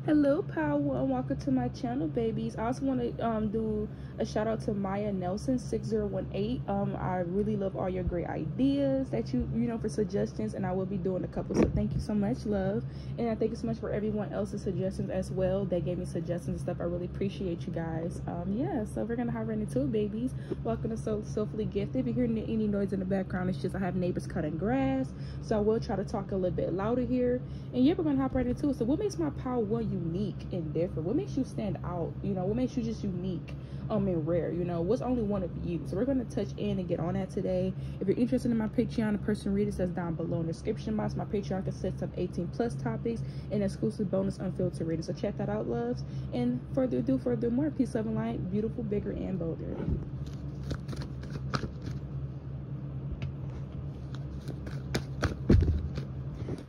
Hello, Power One. Welcome to my channel, babies. I also want to do a shout out to Maya Nelson 6018. I really love all your great ideas that you know for suggestions, and I will be doing a couple. So thank you so much, love, and I thank you so much for everyone else's suggestions as well. They gave me suggestions and stuff. I really appreciate you guys. Yeah. So we're gonna hop right into it, babies. Welcome to Soulfully Gifted. If you hear any noise in the background, it's just I have neighbors cutting grass, so I will try to talk a little bit louder here. And yeah, we're gonna hop right into it. So what makes my Power One unique and different? What makes you stand out? You know, what makes you just unique and rare? You know, what's only one of you? So we're going to touch in and get on that today. If you're interested in my Patreon, the person read it says down below in the description box. My Patreon consists of 18+ topics and exclusive bonus unfiltered readings, so check that out, loves. And furthermore, peace, love, and light, beautiful, bigger, and bolder.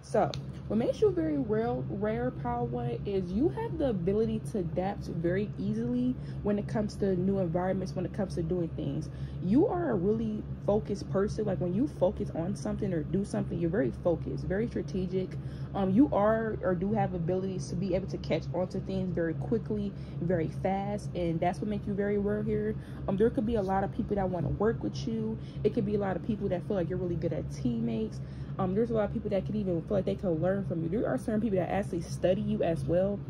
So what makes you very rare, Power One, is you have the ability to adapt very easily when it comes to new environments, when it comes to doing things. You are a really focused person. Like when you focus on something or do something, you're very focused, very strategic. You are or do have abilities to be able to catch onto things very quickly, very fast, and that's what makes you very rare here. There could be a lot of people that want to work with you. It could be a lot of people that feel like you're really good at teammates. There's a lot of people that could even feel like they can learn from you. There are certain people that actually study you as well.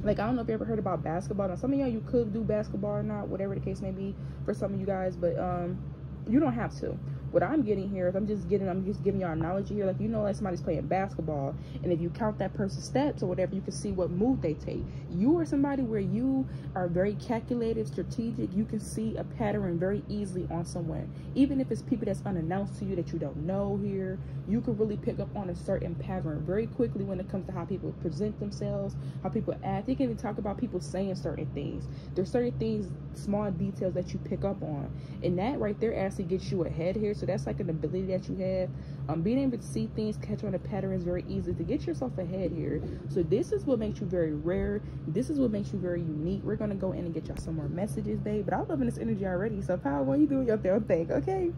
Like, I don't know if you ever heard about basketball. Now, some of y'all, you could do basketball or not, whatever the case may be for some of you guys, but you don't have to. What I'm getting here is I'm just giving y'all knowledge here. Like, you know, like somebody's playing basketball, and if you count that person's steps or whatever, you can see what move they take. You are somebody where you are very calculated, strategic. You can see a pattern very easily on someone, even if it's people that's unannounced to you that you don't know here. You can really pick up on a certain pattern very quickly when it comes to how people present themselves, how people act. You can even talk about people saying certain things. There's certain things, small details that you pick up on, and that right there actually gets you ahead here. So that's like an ability that you have. Being able to see things, catch on the patterns very easy to get yourself ahead here. So this is what makes you very rare. This is what makes you very unique. We're gonna go in and get y'all some more messages, babe. But I'm loving this energy already. So Power One, you doing your thing, okay?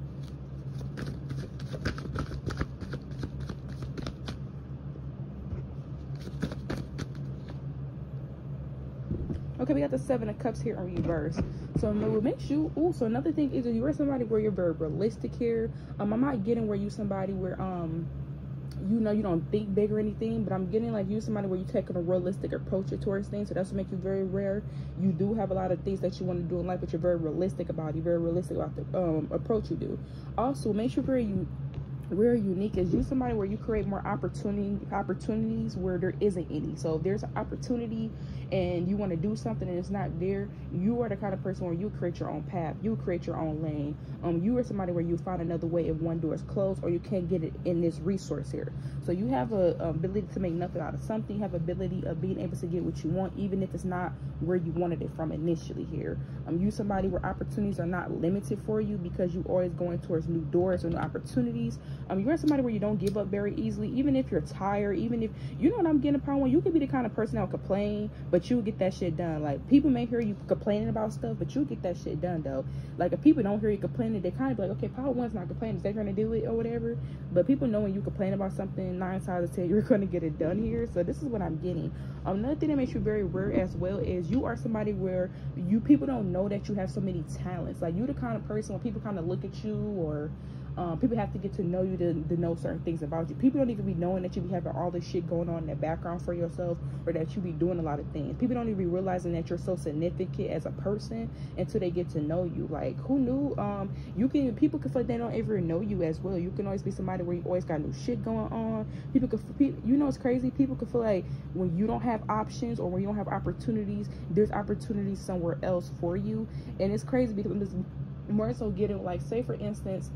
Okay, we got the 7 of Cups here in reverse. So what makes you, so another thing is you are somebody where you're very realistic here. I'm not getting where you somebody where you know, you don't think big or anything, but I'm getting like you somebody where you taking a realistic approach towards things. So that's what makes you very rare. You do have a lot of things that you want to do in life, but you're very realistic about it. You're very realistic about the approach you do. Also, makes you very unique is you somebody where you create more opportunities where there isn't any. So if there's an opportunity and you want to do something and it's not there, you are the kind of person where you create your own path, you create your own lane. You are somebody where you find another way if one door is closed or you can't get it in this resource here. So you have a ability to make nothing out of something. You have ability of being able to get what you want, even if it's not where you wanted it from initially here. You somebody where opportunities are not limited for you because you always going towards new doors or new opportunities. You're somebody where you don't give up very easily, even if you're tired, even if, you know what I'm getting, Power One, you could be the kind of person that will complain, but you'll get that shit done. Like, people may hear you complaining about stuff, but you'll get that shit done, though. Like, if people don't hear you complaining, they kind of be like, okay, Power One's not complaining, they're going to do it or whatever. But people know when you complain about something, 9 times out of 10, you're going to get it done here. So this is what I'm getting. Another thing that makes you very rare as well is you are somebody where people don't know that you have so many talents. Like, you're the kind of person when people kind of look at you, or people have to get to know you to know certain things about you. People don't even be knowing that you be having all this shit going on in the background for yourself, or that you be doing a lot of things. People don't even be realizing that you're so significant as a person until they get to know you. Like, who knew? People can feel like they don't ever know you as well. You can always be somebody where you always got new shit going on. You know, it's crazy. People can feel like when you don't have options or when you don't have opportunities, there's opportunities somewhere else for you. And it's crazy because I'm just more so getting, like, say for instance,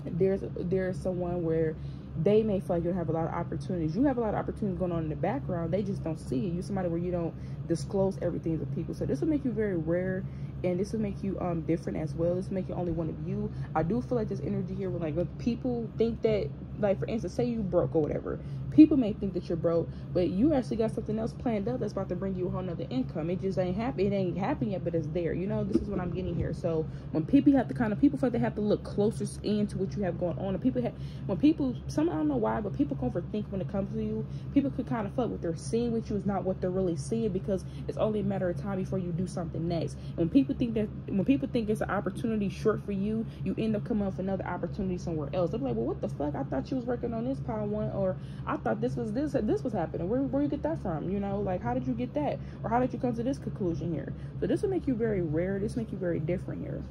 there's someone where they may feel like you don't have a lot of opportunities. You have a lot of opportunities going on in the background. They just don't see it. You're somebody where you don't disclose everything to people. So this will make you very rare, and this will make you different as well. This will make you only one of you. I do feel like this energy here where, like, if people think that, like, for instance, say you broke or whatever, people may think that you're broke, but you actually got something else planned up that's about to bring you a whole nother income. It just ain't happy. It ain't happened yet, but it's there. You know, this is what I'm getting here. So when people have to people feel like they have to look closer into what you have going on. And I don't know why, but people overthink when it comes to you. People could kind of feel like what they're seeing with you is not what they're really seeing, because it's only a matter of time before you do something next. And when people think it's an opportunity short for you, you end up coming up with another opportunity somewhere else. They're like, well, what the fuck? I thought you was working on this pile one, or I thought this was happening. Where you get that from? You know, like, how did you get that? Or how did you come to this conclusion here? So this will make you very rare. This make you very different here.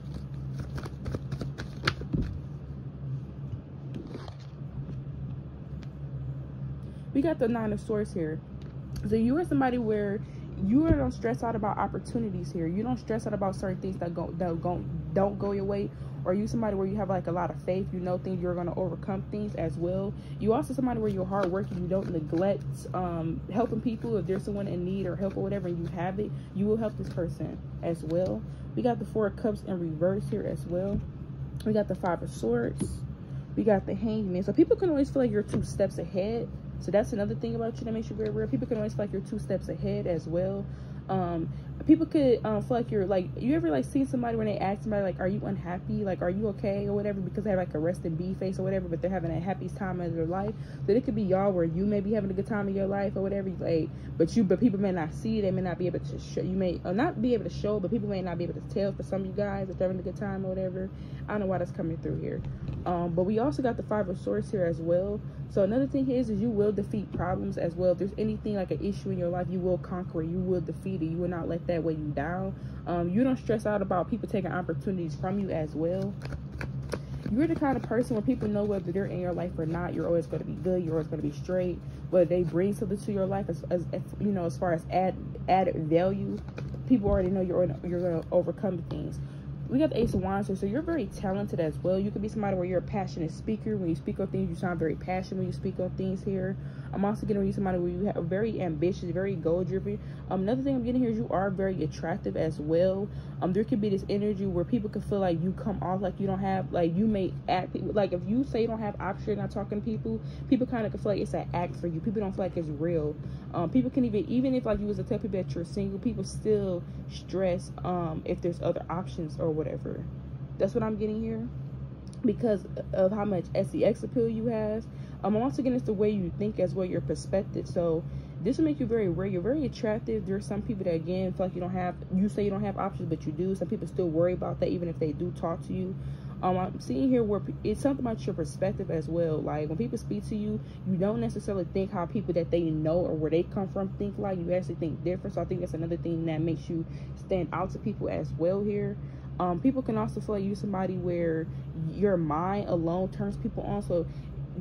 We got the Nine of Swords here. So you are somebody where you don't stress out about opportunities here. You don't stress out about certain things that don't go your way. Or you somebody where you have like a lot of faith, you know things, you're going to overcome things as well. You also somebody where you're hardworking, you don't neglect helping people. If there's someone in need or help or whatever and you have it, you will help this person as well. We got the Four of Cups in reverse here as well. We got the Five of Swords. We got the Hangman. So people can always feel like you're 2 steps ahead. So that's another thing about you that makes you very rare. People can always feel like you're 2 steps ahead as well. People could feel like you're like, you ever like seen somebody when they ask somebody like, are you unhappy, like, are you okay or whatever, because they have like a resting bee face or whatever, but they're having a happy time of their life. So it could be y'all where you may be having a good time in your life or whatever, like, but people may not see, they may not be able to show, you may not be able to show, but people may not be able to tell for some of you guys if they're having a good time or whatever. I don't know why that's coming through here. But we also got the Five of Swords here as well. So another thing is you will defeat problems as well. If there's anything like an issue in your life, you will conquer it. You will defeat it. You will not let that weigh you down. You don't stress out about people taking opportunities from you as well. You're the kind of person when people know whether they're in your life or not, you're always going to be good. You're always going to be straight. Whether they bring something to your life as you know, as far as added value, people already know you're going to overcome things. We got the Ace of Wands here, so you're very talented as well. You could be somebody where you're a passionate speaker. When you speak on things, you sound very passionate when you speak on things here. I'm also getting somebody where you have very ambitious, very goal-driven. Another thing I'm getting here is you are very attractive as well. There could be this energy where people could feel like you come off like you don't have, like, you may act like, if you say you don't have options, you're not talking to people kind of can feel like it's an act for you. People don't feel like it's real. People can even if like you was to tell people that you're single, people still stress if there's other options or whatever. That's what I'm getting here because of how much sex appeal you have. I'm also getting into the way you think as well, your perspective. So this will make you very rare. You're very attractive. There's some people that, again, feel like you say you don't have options, but you do. Some people still worry about that even if they do talk to you. I'm seeing here where it's something about your perspective as well. Like when people speak to you, you don't necessarily think how people that they know or where they come from think like. You actually think different. So I think that's another thing that makes you stand out to people as well here. People can also feel like you're somebody where your mind alone turns people on. So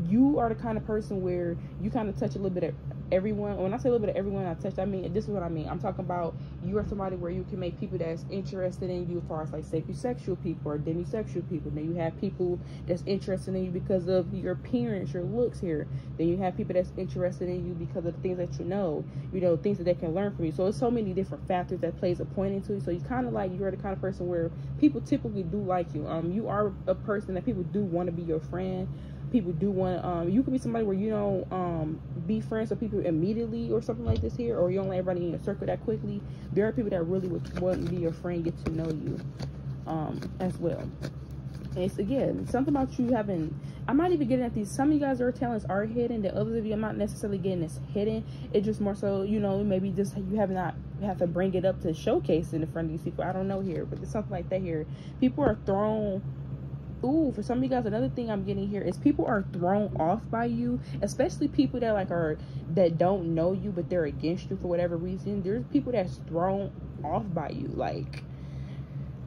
you are the kind of person where you kind of touch a little bit of everyone. When I say a little bit of everyone I touch, I mean, this is what I mean. I'm talking about you are somebody where you can make people that's interested in you as far as like sapiosexual people or demisexual people. Then you have people that's interested in you because of your appearance, your looks here. Then you have people that's interested in you because of the things that you know, things that they can learn from you. So it's so many different factors that plays a point into you. So you kind of like, you're the kind of person where people typically do like you. You are a person that people do want to be your friend. People do want you could be somebody where you don't be friends with people immediately or something like this here, or you don't let everybody in your circle that quickly. There are people that really would want to be your friend, get to know you as well. And it's, again, something about you having, I'm not even getting at these, some of you guys, your talents are hidden, the others of you, I'm not necessarily getting this hidden. It's just more so, maybe just you have to bring it up to showcase in front of these people. I don't know here, but there's something like that here. People are thrown. Ooh, for some of you guys, another thing I'm getting here is people are thrown off by you, especially people that that don't know you, but they're against you for whatever reason. There's people that's thrown off by you. Like,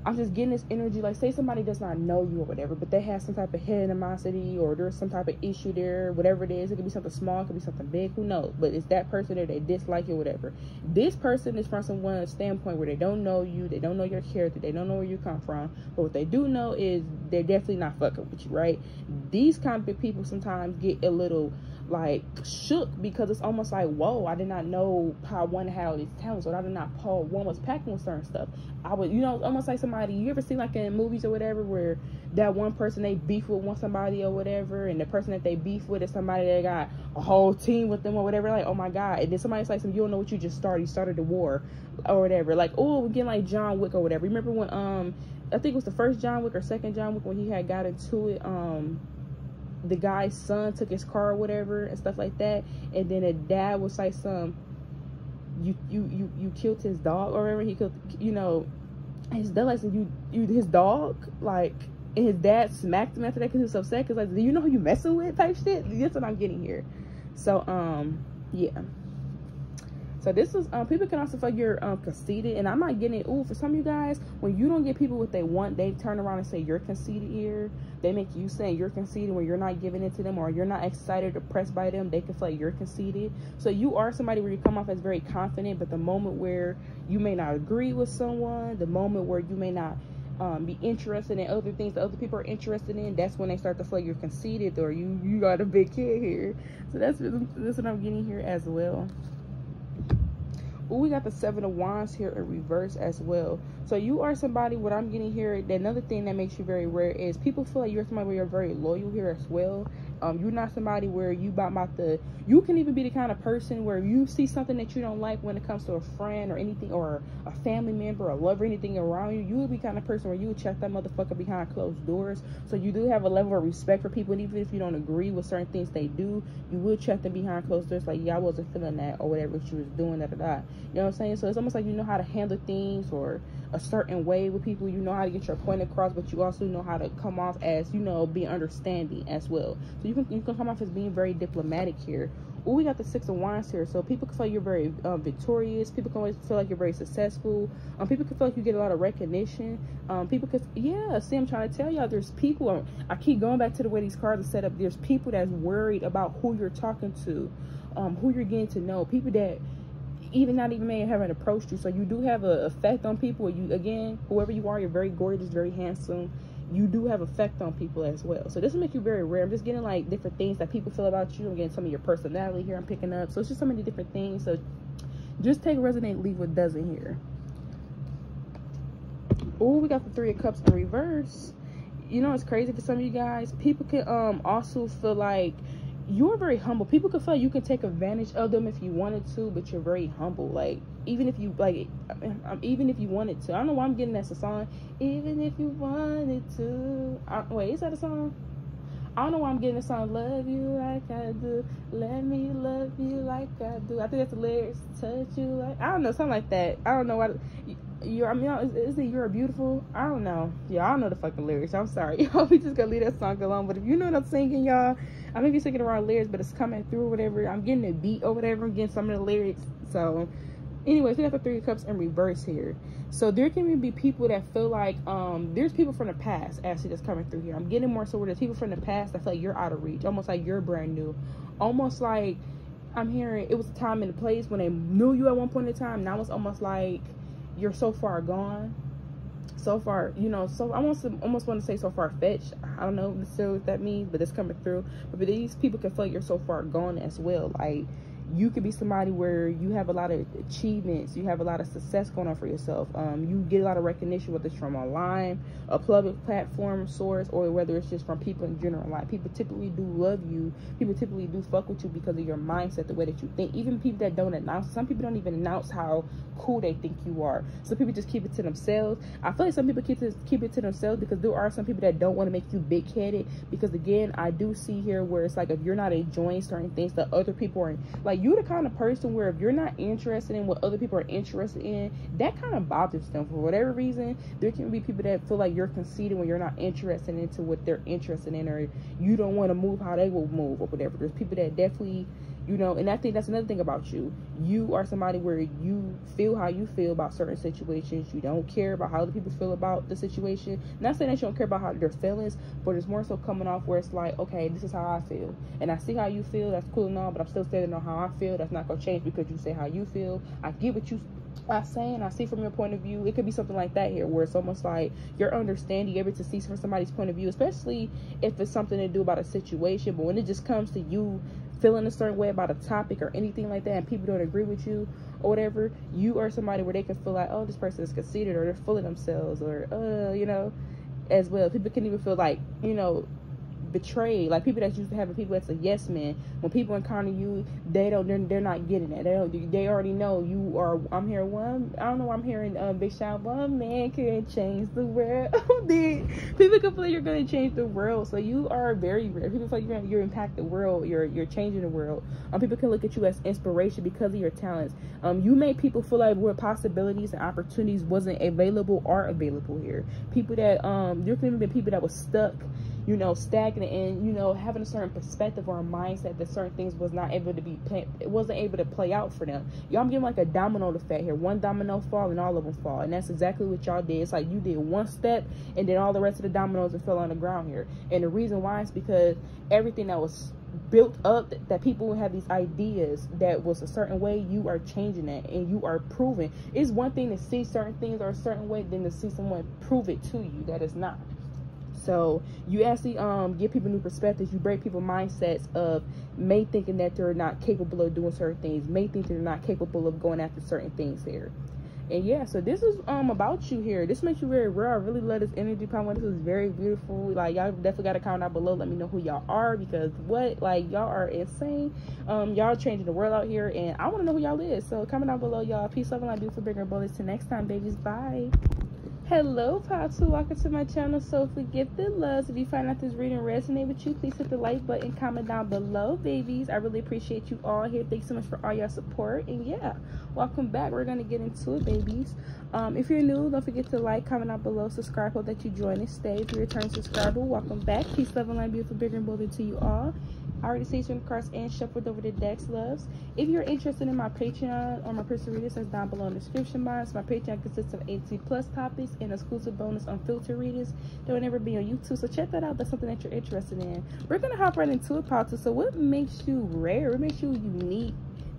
I'm just getting this energy, like, say somebody does not know you or whatever, but they have some type of hidden animosity, or there's some type of issue there, whatever it is. It could be something small, it could be something big, who knows? But it's that person there, they dislike you or whatever. This person is from someone's standpoint where they don't know you, they don't know your character, they don't know where you come from, but what they do know is they're definitely not fucking with you, right? These kind of people sometimes get a little like shook, because it's almost like, whoa, I did not know how one had all these talents, or I did not know one was packing with certain stuff. I would, you know, almost like somebody, you ever see like in movies or whatever, where that one person they beef with somebody or whatever, and the person that they beef with is somebody that got a whole team with them or whatever, like, oh my god. And then somebody's like, you don't know what you just started, you started the war or whatever, like, oh, we're getting like John Wick or whatever. Remember when I think it was the first John Wick or second John Wick, when he had got into it, the guy's son took his car or whatever and stuff like that, and then the dad was like, you killed his dog or whatever. He killed, you know, his dad, like, his dog, like, and his dad smacked him after that because he was upset, because, like, do you know who you messing with type shit. That's what I'm getting here. So yeah. So this is, people can also feel you're conceited, and I'm not getting it. Ooh, for some of you guys, when you don't get people what they want, they turn around and say you're conceited here. They make you say you're conceited when you're not giving it to them, or you're not excited or pressed by them. They can feel like you're conceited. So you are somebody where you come off as very confident, but the moment where you may not agree with someone, the moment where you may not be interested in other things that other people are interested in, that's when they start to feel like you're conceited, or you got a big kid here. So that's what I'm getting here as well. Ooh, we got the 7 of Wands here in reverse as well. So you are somebody, what I'm getting here, another thing that makes you very rare is people feel like you're somebody where you're very loyal here as well. You're not somebody where you you can even be the kind of person where you see something that you don't like when it comes to a friend or anything, or a family member or lover, anything around you. You would be the kind of person where you would check that motherfucker behind closed doors. So you do have a level of respect for people, and even if you don't agree with certain things they do, you would check them behind closed doors, like, yeah, I wasn't feeling that, or whatever she was doing, da da da. You know what I'm saying? So it's almost like you know how to handle things or a certain way with people. You know how to get your point across, but you also know how to come off as, you know, being understanding as well. So you can come off as being very diplomatic here. Oh, we got the 6 of Wands here. So people can feel like you're very victorious. People can always feel like you're very successful. People can feel like you get a lot of recognition. People could, yeah, see, I'm trying to tell y'all, there's people, I keep going back to the way these cards are set up. There's people that's worried about who you're talking to, who you're getting to know, people that not even may haven't approached you. So you do have an effect on people. You, again, whoever you are, you're very gorgeous, very handsome. You do have effect on people as well. So this will make you very rare. I'm just getting like different things that people feel about you. I'm getting some of your personality here I'm picking up. So it's just so many different things. So just take resonate, leave what doesn't here. Oh, we got the 3 of Cups in reverse. You know, it's crazy for some of you guys. People can also feel like you're very humble. People can feel like you can take advantage of them if you wanted to, but you're very humble. Like, even if you wanted to. I don't know why I'm getting that's a song. Even if you wanted to. Wait, is that a song? I don't know why I'm getting the song. Love you like I do. Let me love you like I do. I think that's the lyrics. Touch you like, I don't know, something like that. I don't know what. Is it You're Beautiful? I don't know. Yeah, I don't know the fucking lyrics. I'm sorry. Y'all, we just gonna leave that song alone. But if you know what I'm singing, y'all, I may be singing the wrong lyrics, but it's coming through or whatever. I'm getting the beat or whatever. I'm getting some of the lyrics. So, anyways, we got the 3 of Cups in reverse here. So there can even be people that feel like there's people from the past actually that's coming through here. I'm getting more so where there's people from the past that feel like you're out of reach, almost like you're brand new, almost like I'm hearing it was a time and a place when they knew you at one point in time. Now it's almost like you're so far gone, so far, you know, so I almost want to say so far fetched. I don't know necessarily what that means, but it's coming through. But these people can feel like you're so far gone as well. Like, you could be somebody where you have a lot of achievements, you have a lot of success going on for yourself. You get a lot of recognition, whether it's from online, a public platform source, or whether it's just from people in general. Like, people typically do love you. People typically do fuck with you because of your mindset, the way that you think. Even people that don't announce, some people don't even announce how cool they think you are. Some people just keep it to themselves. I feel like some people keep it to themselves because there are some people that don't want to make you big-headed. Because again, I do see here where it's like, if you're not enjoying certain things that other people are, like, you're the kind of person where if you're not interested in what other people are interested in, that kind of bothers them for whatever reason. There can be people that feel like you're conceited when you're not interested into what they're interested in, or you don't want to move how they will move or whatever. There's people that definitely, you know, and I think that's another thing about you. You are somebody where you feel how you feel about certain situations. You don't care about how other people feel about the situation. Not saying that you don't care about how their feelings, but it's more so coming off where it's like, okay, this is how I feel, and I see how you feel. That's cool and all, but I'm still standing on how I feel. That's not gonna change because you say how you feel. I get what you are saying. I see from your point of view. It could be something like that here, where it's almost like you're understanding, able to see from somebody's point of view, especially if it's something to do about a situation. But when it just comes to you feeling a certain way about a topic or anything like that, and people don't agree with you or whatever, you are somebody where they can feel like, oh, this person is conceited, or they're full of themselves, or you know, as well. People can even feel like, you know, betrayed. Like people that's used to having people that's a yes man, when people encounter you, they're not getting it. They already know you are. I'm hearing one. I don't know. I'm hearing Big Sean. One man can change the world. People can feel like you're gonna change the world. So you are very rare. People feel like you're impact the world. You're changing the world. People can look at you as inspiration because of your talents. You made people feel like where possibilities and opportunities wasn't available are available here. People that there could have been people that was stuck, you know, stagnant, and you know, having a certain perspective or a mindset that certain things was not able to be, it wasn't able to play out for them. Y'all, I'm giving like a domino effect here. One domino fall and all of them fall, and that's exactly what y'all did. It's like you did one step and then all the rest of the dominoes fell on the ground here. And the reason why is because everything that was built up, that people have these ideas that was a certain way, you are changing that and you are proving. It's one thing to see certain things are a certain way than to see someone prove it to you that it's not. So you actually give people new perspectives. You break people's mindsets of may thinking that they're not capable of doing certain things, may think they're not capable of going after certain things here. And yeah, so this is about you here. This makes you very rare. I really love this energy power. This is very beautiful. Like, y'all definitely got to comment down below. Let me know who y'all are, because what, like, y'all are insane. Y'all changing the world out here, and I want to know who y'all is. So comment down below, y'all. Peace, love, and light, beautiful, bigger bullets. Till next time, babies. Bye. Hello, Patu. Welcome to my channel, Soulfully Gifted Loves. If you find out this reading resonate with you, please hit the like button, comment down below, babies. I really appreciate you all here. Thanks so much for all your support. And yeah, welcome back. We're going to get into it, babies. If you're new, don't forget to like, comment down below, subscribe. Hope that you join and stay. If you're a return subscriber, welcome back. Peace, love, and light, beautiful, bigger, and bolder to you all. I already saved some cards and shuffled over the decks, loves. If you're interested in my Patreon or my personal readings, that's down below in the description box. My Patreon consists of 80+ topics and exclusive bonus unfiltered readings that will never be on YouTube. So check that out. That's something that you're interested in. We're gonna hop right into it, Patu. So what makes you rare? What makes you unique,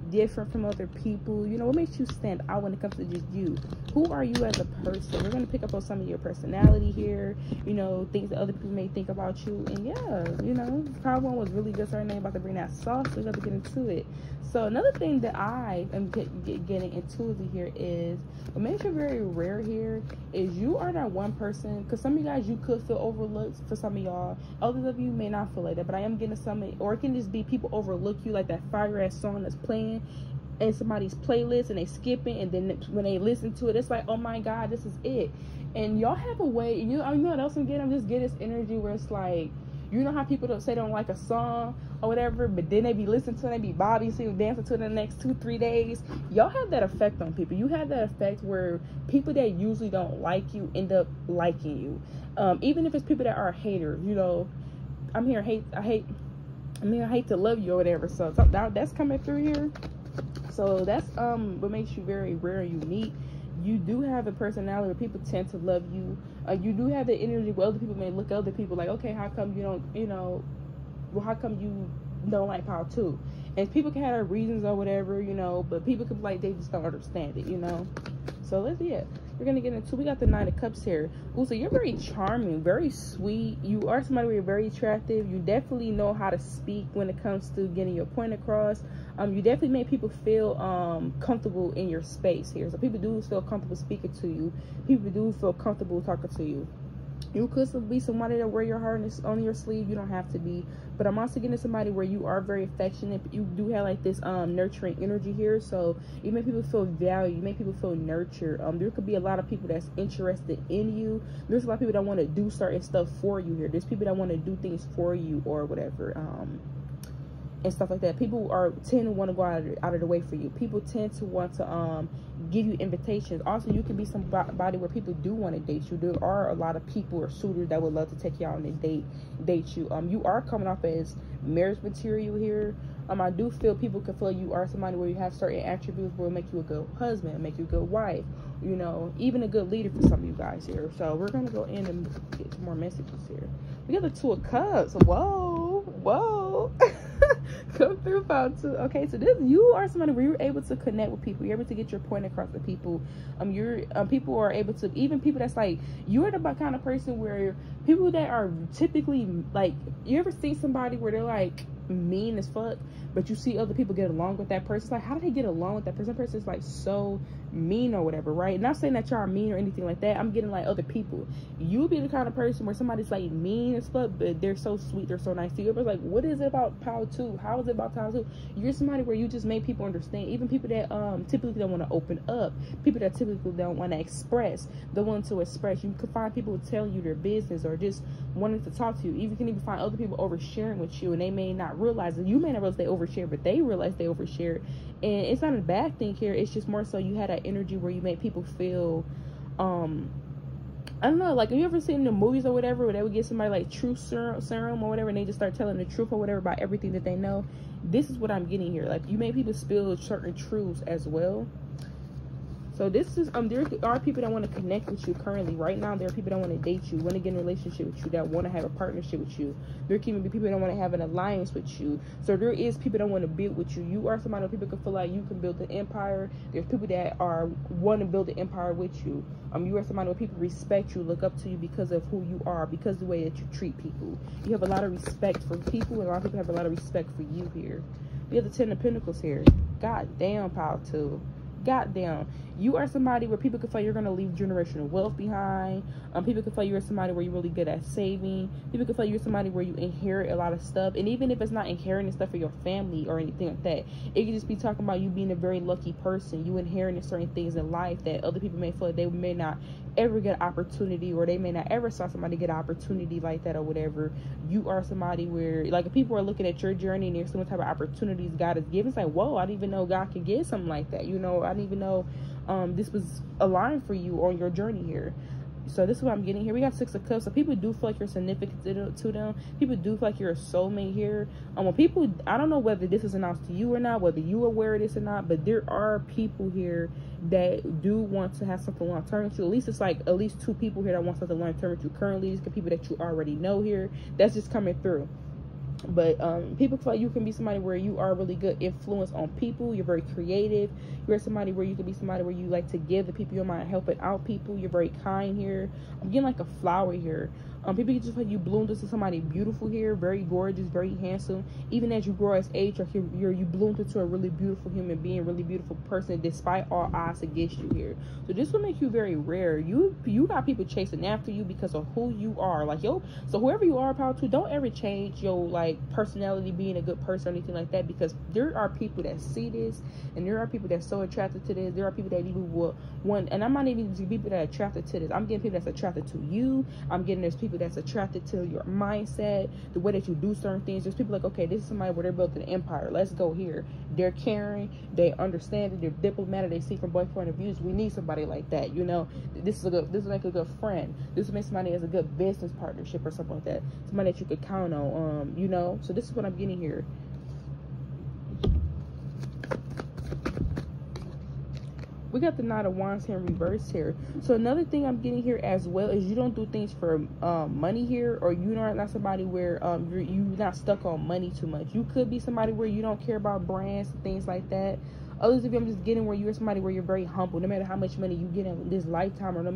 different from other people? You know, what makes you stand out when it comes to just you? Who are you as a person? We're going to pick up on some of your personality here, you know, things that other people may think about you. And yeah, you know, part one was really good. Sorry, I'm about to bring that sauce, so we got to get into it. So another thing that I am getting intuitively here is what makes you very rare here is you are that one person, because some of you guys, you could feel overlooked. For some of y'all, others of you may not feel like that, but I am getting some, or it can just be people overlook you, like that fire ass song that's playing in somebody's playlist and they skip it, and then when they listen to it, it's like, oh my god, this is it. And y'all have a way, you know what else I'm getting? I'm just getting this energy where it's like, you know how people don't say they don't like a song or whatever, but then they be listening to it, they be bobbing, see them dancing to it in the next 2-3 days. Y'all have that effect on people. You have that effect where people that usually don't like you end up liking you. Even if it's people that are haters, you know, I hate to love you or whatever. So that's coming through here. So that's what makes you very rare and unique. You do have a personality where people tend to love you. You do have the energy where other people may look at other people like, okay, how come you don't, you know, well, how come you don't like power too? And people can have their reasons or whatever, you know, but people could be like, they just don't understand it, you know. So we're gonna get into, we got the Knight of Cups here. Ooh, so you're very charming, very sweet. You are somebody where you're very attractive. You definitely know how to speak when it comes to getting your point across. You definitely make people feel comfortable in your space here. So people do feel comfortable speaking to you. People do feel comfortable talking to you. You could be somebody that wear your heart on your sleeve. You don't have to be. But I'm also getting somebody where you are very affectionate. You do have like this nurturing energy here. So you make people feel valued. You make people feel nurtured. There could be a lot of people that's interested in you. There's a lot of people that want to do certain stuff for you here. There's people that want to do things for you or whatever. And stuff like that. People tend to want to go out of the way for you. People tend to want to give you invitations. Also, you can be somebody where people do want to date you. There are a lot of people or suitors that would love to take you out on a date you. You are coming off as marriage material here. I do feel people can feel you are somebody where you have certain attributes where will make you a good husband, make you a good wife, you know, even a good leader for some of you guys here. So we're gonna go in and get some more messages here. We got the Two of Cups. Whoa. Come through, About to. Okay, so this, you are somebody where you're able to connect with people. You're able to get your point across to people. People are able to, even people that's like, you're the kind of person where people that are typically like, you ever see somebody where they're like mean as fuck, but you see other people get along with that person? It's like, how do they get along with that person? That person's like so mean or whatever, right? Not saying that y'all are mean or anything like that. I'm getting like other people. You'll be the kind of person where somebody's like mean as fuck, but they're so sweet, they're so nice to you. Everybody's like, what is it about Power 2? How is it about Power 2? You're somebody where you just make people understand. Even people that typically don't want to open up, people that typically don't want to express, the one to express. You can find people who tell you their business or just wanting to talk to you. You can even find other people oversharing with you, and they may not realize it. You may not realize they overshare, but they realize they overshare. And it's not a bad thing here. It's just more so you had that energy where you make people feel, I don't know, like, have you ever seen the movies or whatever where they would get somebody like truth serum or whatever, and they just start telling the truth or whatever about everything that they know? This is what I'm getting here. Like, you make people spill certain truths as well. So this is there are people that want to connect with you currently right now. There are people that want to date you, want to get in a relationship with you, that want to have a partnership with you. There can be people that want to have an alliance with you. So there is people that want to build with you. You are somebody that people can feel like you can build an empire. There's people that want to build an empire with you. You are somebody where people respect you, look up to you because of who you are, because of the way that you treat people. You have a lot of respect for people, and a lot of people have a lot of respect for you here. We have the 10 of Pentacles here. God damn, Power 2. Goddamn, you are somebody where people can feel you're going to leave generational wealth behind. People can feel you're somebody where you're really good at saving. People can feel you're somebody where you inherit a lot of stuff. And even if it's not inheriting stuff for your family or anything like that, it could just be talking about you being a very lucky person. You inheriting certain things in life that other people may feel like they may not ever get an opportunity, or they may not ever saw somebody get an opportunity like that or whatever. You are somebody where, like, if people are looking at your journey and there's some type of opportunities God has given, it's like, whoa, I didn't even know God could give something like that. You know, I didn't even know this was aligned for you on your journey here. So this is what I'm getting here. We got 6 of Cups. So people do feel like you're significant to them. People do feel like you're a soulmate here. When people, I don't know whether this is announced to you or not, whether you are aware of this or not, but there are people here that do want to have something long term with you. At least it's like at least 2 people here that want something long term with you currently. These are people that you already know here. That's just coming through. But people feel like you can be somebody where you are really good influence on people. You're very creative. You're somebody where you can be somebody where you like to give the people you mind, helping out people. You're very kind here. I'm getting like a flower here. People just feel like you bloomed into somebody beautiful here, very gorgeous, very handsome. Even as you grow as age, you bloomed into a really beautiful human being, really beautiful person, despite all odds against you here. So this will make you very rare. You got people chasing after you because of who you are. Like, yo, so whoever you are, Power 2, don't ever change your like personality, being a good person or anything like that, because there are people that see this, and there are people that's so attracted to this. There are people that even will want, and I'm not even people that are attracted to this. I'm getting people that's attracted to you. I'm getting there's people that's attracted to your mindset, the way that you do certain things. There's people like, okay, this is somebody where they're building an empire. Let's go here. They're caring, they understand it, they're diplomatic, they see from both point of views. We need somebody like that, you know. This will make a good friend. This will make somebody as a good business partnership or something like that. Somebody that you could count on, you know. So this is what I'm getting here. We got the Knight of Wands here in reverse here. So another thing I'm getting here as well is you don't do things for money here, or you're not somebody where you're not stuck on money too much. You could be somebody where you don't care about brands and things like that. Others of you, I'm just getting where you're somebody where you're very humble. No matter how much money you get in this lifetime, or no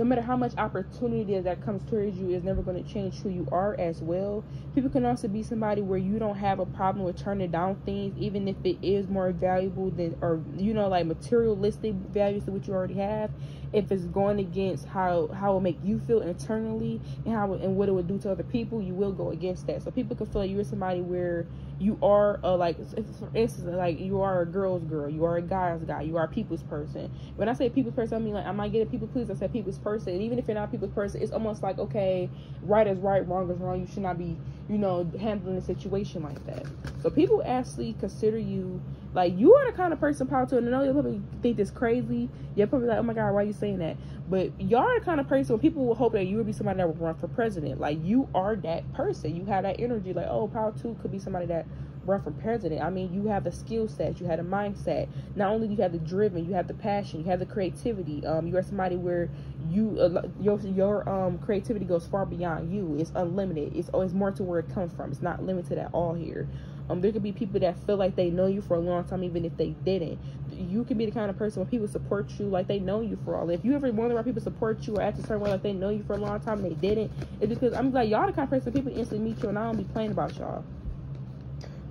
matter how much opportunity that comes towards you, is never going to change who you are as well. People can also be somebody where you don't have a problem with turning down things, even if it is more valuable than, or, you know, like materialistic values to what you already have. If it's going against how it will make you feel internally, and what it would do to other people, you will go against that. So people can feel like you're somebody where you are like, for instance, like you are a girl's girl, you are a guy's guy, you are a people's person. When I say people's person, I mean like, I might get a people please, I say people's person. And even if you're not a people's person, it's almost like, okay, right is right, wrong is wrong. You should not be, you know, handling a situation like that. So people actually consider you like, you are the kind of person, Power 2, and I know you'll probably think this crazy. You're probably like, oh my God, why are you saying that? But y'all are the kind of person where people will hope that you would be somebody that would run for president. Like, you are that person. You have that energy. Like, oh, Power 2 could be somebody that run for president. I mean, you have the skill set, you have the mindset. Not only do you have the driven, you have the passion, you have the creativity. You are somebody where your creativity goes far beyond you. It's unlimited. It's always more to where it comes from. It's not limited at all here. There could be people that feel like they know you for a long time, even if they didn't. You can be the kind of person when people support you, like they know you for all. If you ever wonder why people support you or act a certain way, like they know you for a long time and they didn't, it's because I'm like, y'all the kind of person people instantly meet you and I don't be playing about y'all.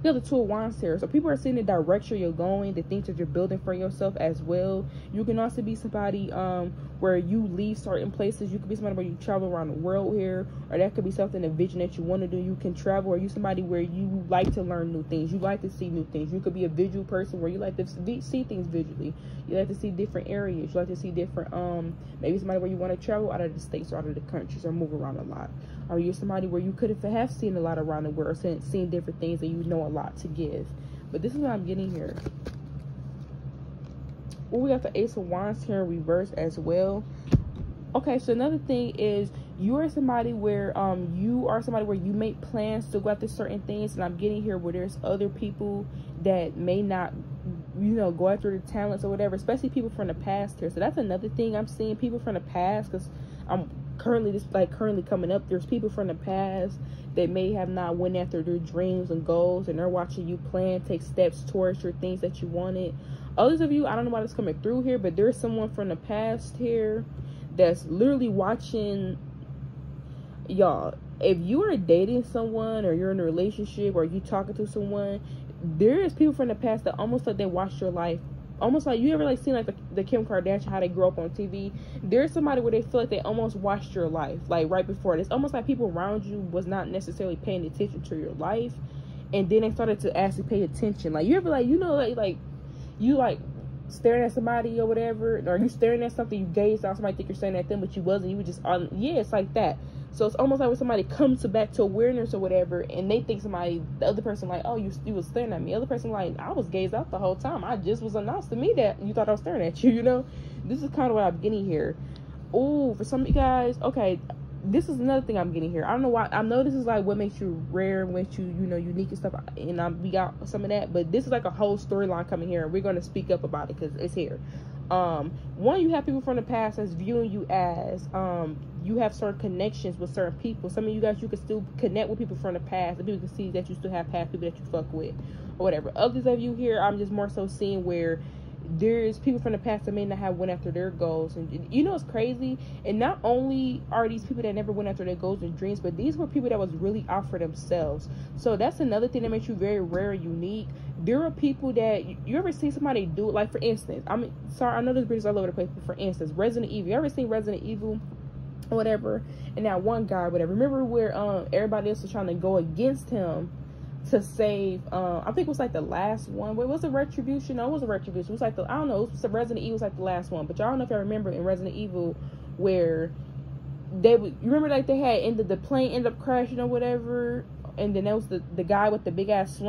You have the Two of Wands here. So people are seeing the direction you're going, the things that you're building for yourself as well. You can also be somebody where you leave certain places. You could be somebody where you travel around the world here, or that could be something, a vision that you want to do. You can travel, or you somebody where you like to learn new things. You like to see new things. You could be a visual person where you like to see things visually. You like to see different areas. You like to see different, maybe somebody where you want to travel out of the states or out of the countries or move around a lot. Or you're somebody where you could have seen a lot around the world, seen different things, and you know a lot to give. But this is what I'm getting here. Well, we got the Ace of Wands here in reverse as well. Okay, so another thing is you are somebody where you make plans to go after certain things, and I'm getting here where there's other people that may not, you know, go after the talents or whatever, especially people from the past here. So that's another thing I'm seeing, people from the past, because I'm currently coming up. There's people from the past that may have not went after their dreams and goals, and they're watching you plan, take steps towards your things that you wanted. Others of you, I don't know why this is coming through here, but there's someone from the past here that's literally watching y'all. If you are dating someone, or you're in a relationship, or you talking to someone, there is people from the past that almost like they watched your life. Almost like, you ever like seen like the Kim Kardashian, how they grew up on TV? There's somebody where they feel like they almost watched your life, like right before it. It's almost like people around you was not necessarily paying attention to your life, and then they started to actually pay attention. Like, you ever like, you know, like you like staring at somebody or whatever, or you staring at something, you gazed out, somebody think you're staring at them, but you wasn't. You were just on. Yeah, it's like that. So it's almost like when somebody comes back to awareness or whatever, and they think the other person like, oh, you was staring at me. The other person like, I was gazed out the whole time. I just was announced to me that you thought I was staring at you, you know? This is kind of what I'm getting here. Oh, for some of you guys, okay, this is another thing I'm getting here. I don't know why. I know this is like what makes you rare, what makes you, you know, unique and stuff, and we got some of that, but this is like a whole storyline coming here, and we're going to speak up about it because it's here. One, you have people from the past that's viewing you as you have certain connections with certain people. Some of you guys, you can still connect with people from the past, and people can see that you still have past people that you fuck with or whatever. Others of you here, I'm just more so seeing where there's people from the past that may not have went after their goals. And you know, it's crazy, and not only are these people that never went after their goals and dreams, but these were people that was really out for themselves. So that's another thing that makes you very rare and unique. There are people that you ever see somebody do it, like for instance, I mean, sorry, I know this bridge is all over the place, but for instance, Resident Evil. You ever seen Resident Evil or whatever? And that one guy, whatever, remember where everybody else was trying to go against him to save, I think it was like the last one. Wait, was it Retribution? No, it wasn't Retribution. It was like I don't know, it was Resident Evil was like the last one. But y'all don't know if y'all remember in Resident Evil where you remember like they had the plane ended up crashing or whatever, and then there was the guy with the big ass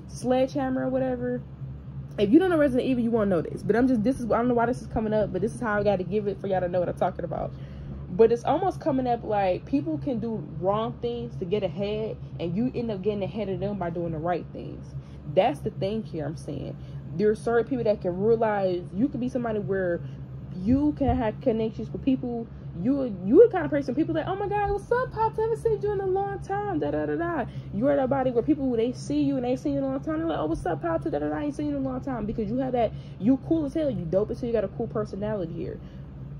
sledgehammer or whatever. If you don't know Resident Evil, you won't know this, but I don't know why this is coming up, but this is how I got to give it for y'all to know what I'm talking about. But it's almost coming up like people can do wrong things to get ahead, and you end up getting ahead of them by doing the right things. That's the thing here I'm saying. There are certain people that can realize you could be somebody where you can have connections with people. You the kind of person, people like, oh my God, what's up, Pops? I haven't seen you in a long time, da-da-da-da. You are that body where people, when they see you and they see you in a long time, they're like, oh, what's up, Pops? Da-da-da, I ain't seen you in a long time. Because you have that, you cool as hell, you dope as hell, you got a cool personality here.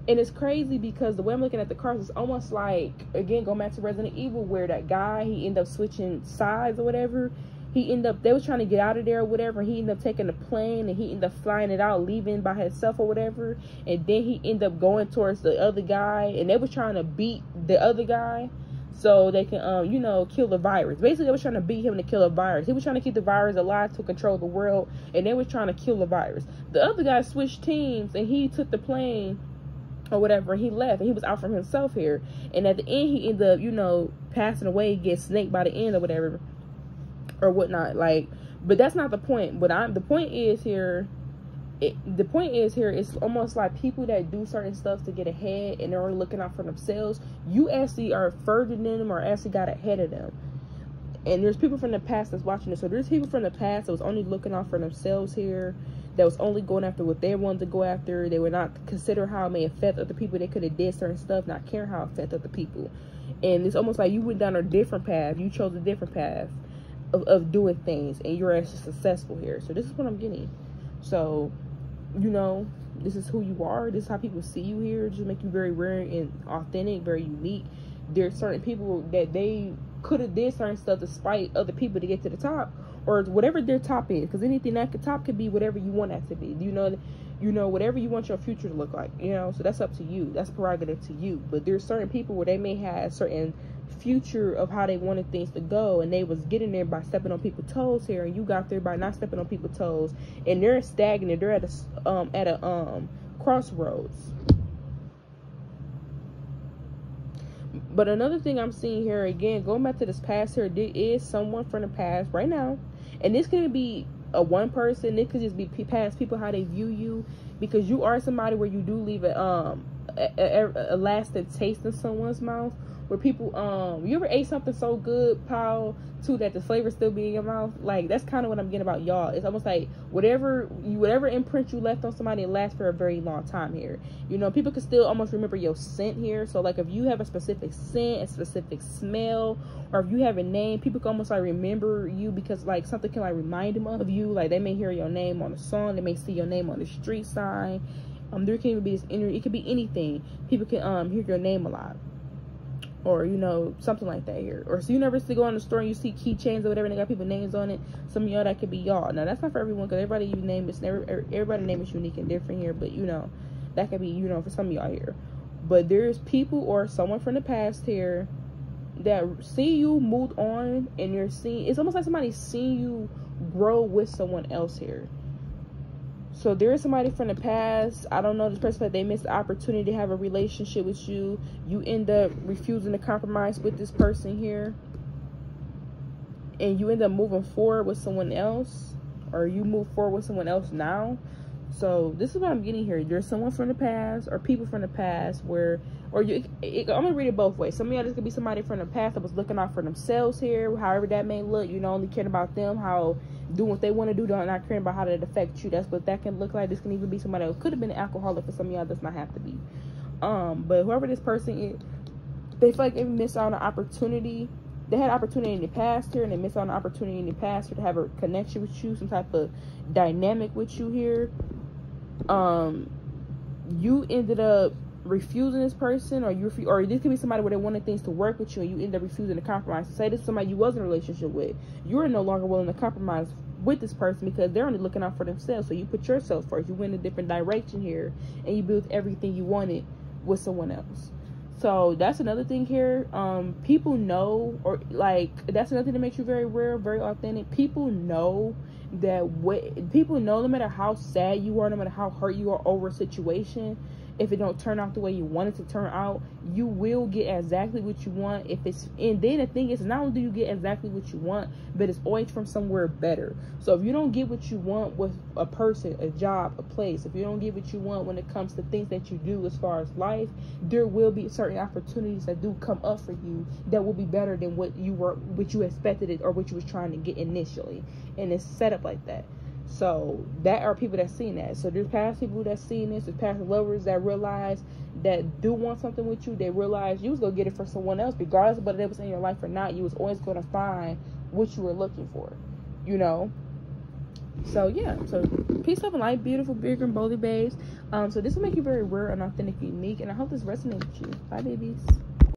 And it's crazy because the way I'm looking at the cards is almost like, again, going back to Resident Evil, where that guy, he ended up switching sides or whatever. They was trying to get out of there or whatever, and he ended up taking the plane, and he ended up flying it out, leaving by himself or whatever. And then he ended up going towards the other guy, and they was trying to beat the other guy so they can, you know, kill the virus. Basically, they was trying to beat him to kill the virus. He was trying to keep the virus alive to control the world, and they was trying to kill the virus. The other guy switched teams, and he took the plane or whatever, and he left, and he was out from himself here. And at the end, he ended up, you know, passing away, get snaked by the end or whatever, or whatnot. Like, but that's not the point. But the point is here, it's almost like people that do certain stuff to get ahead, and they're only looking out for themselves. You actually are further than them, or actually got ahead of them. And there's people from the past that's watching this. So there's people from the past that was only looking out for themselves here, that was only going after what they wanted to go after. They would not consider how it may affect other people. They could have did certain stuff, not caring how it affected other people. And it's almost like you went down a different path. You chose a different path of doing things, and you're actually successful here. So this is what I'm getting. So, you know, this is who you are. This is how people see you here. Just make you very rare and authentic, very unique. There's certain people that they could have did certain stuff despite other people to get to the top, or whatever their top is, because anything that could top could be whatever you want that to be. You know, whatever you want your future to look like, you know. So that's up to you. That's prerogative to you. But there's certain people where they may have a certain future of how they wanted things to go, and they was getting there by stepping on people's toes here, and you got there by not stepping on people's toes, and they're stagnant. They're at a crossroads. But another thing I'm seeing here, again, going back to this past here, there is someone from the past right now. And this could be a one person. It could just be past people, how they view you. Because you are somebody where you do leave a lasting taste in someone's mouth. Where people, you ever ate something so good, pal, too, that the flavor still be in your mouth? Like, that's kind of what I'm getting about y'all. It's almost like whatever imprint you left on somebody, it lasts for a very long time here. You know, people can still almost remember your scent here. So, like, if you have a specific scent, a specific smell, or if you have a name, people can almost, like, remember you because, like, something can, like, remind them of you. Like, they may hear your name on a song. They may see your name on the street sign. There can even be this energy. It could be anything. People can hear your name a lot. Or, you know, something like that here. Or so you never see go in the store and you see keychains or whatever and they got people's names on it. Some of y'all, that could be y'all. Now, that's not for everyone, because everybody's name is unique and different here. But, you know, that could be, you know, for some of y'all here. But there's people or someone from the past here that see you move on, and you're seeing, it's almost like somebody's seeing you grow with someone else here. So there is somebody from the past, I don't know, this person, that they missed the opportunity to have a relationship with you. You end up refusing to compromise with this person here. And you end up moving forward with someone else. Or you move forward with someone else now. So this is what I'm getting here. There's someone from the past or people from the past where, or I'm going to read it both ways. Some of y'all, this could be somebody from the past that was looking out for themselves here, however that may look, you know, only caring about them, how doing what they want to do, not caring about how that affects you. That's what that can look like. This can even be somebody else. Could have been an alcoholic for some of y'all, does not have to be. But whoever this person is, they feel like they missed out on an opportunity. They had opportunity in the past here, and they missed out on an opportunity in the past here to have a connection with you, some type of dynamic with you here. You ended up refusing this person, or this could be somebody where they wanted things to work with you, and you end up refusing to compromise. Say this is somebody you was in a relationship with. You're no longer willing to compromise with this person because they're only looking out for themselves. So you put yourself first. You went in a different direction here, and you built everything you wanted with someone else. So that's another thing here. People know, or like, that's another thing that makes you very real, very authentic. People know that people know, no matter how sad you are, no matter how hurt you are over a situation, if it don't turn out the way you want it to turn out, you will get exactly what you want. And then the thing is, not only do you get exactly what you want, but it's always from somewhere better. So if you don't get what you want with a person, a job, a place, if you don't get what you want when it comes to things that you do as far as life, there will be certain opportunities that do come up for you that will be better than what you expected it, or what you was trying to get initially. And it's set up like that. So that are people that seen that. So there's past people that seen this. There's past lovers that realize that do want something with you. They realize you was gonna get it for someone else, regardless of whether it was in your life or not. You was always gonna find what you were looking for, you know. So yeah. So peace, love, and light, beautiful, bigger, and boldly babes. So this will make you very rare and authentic, unique, and I hope this resonates with you. Bye, babies.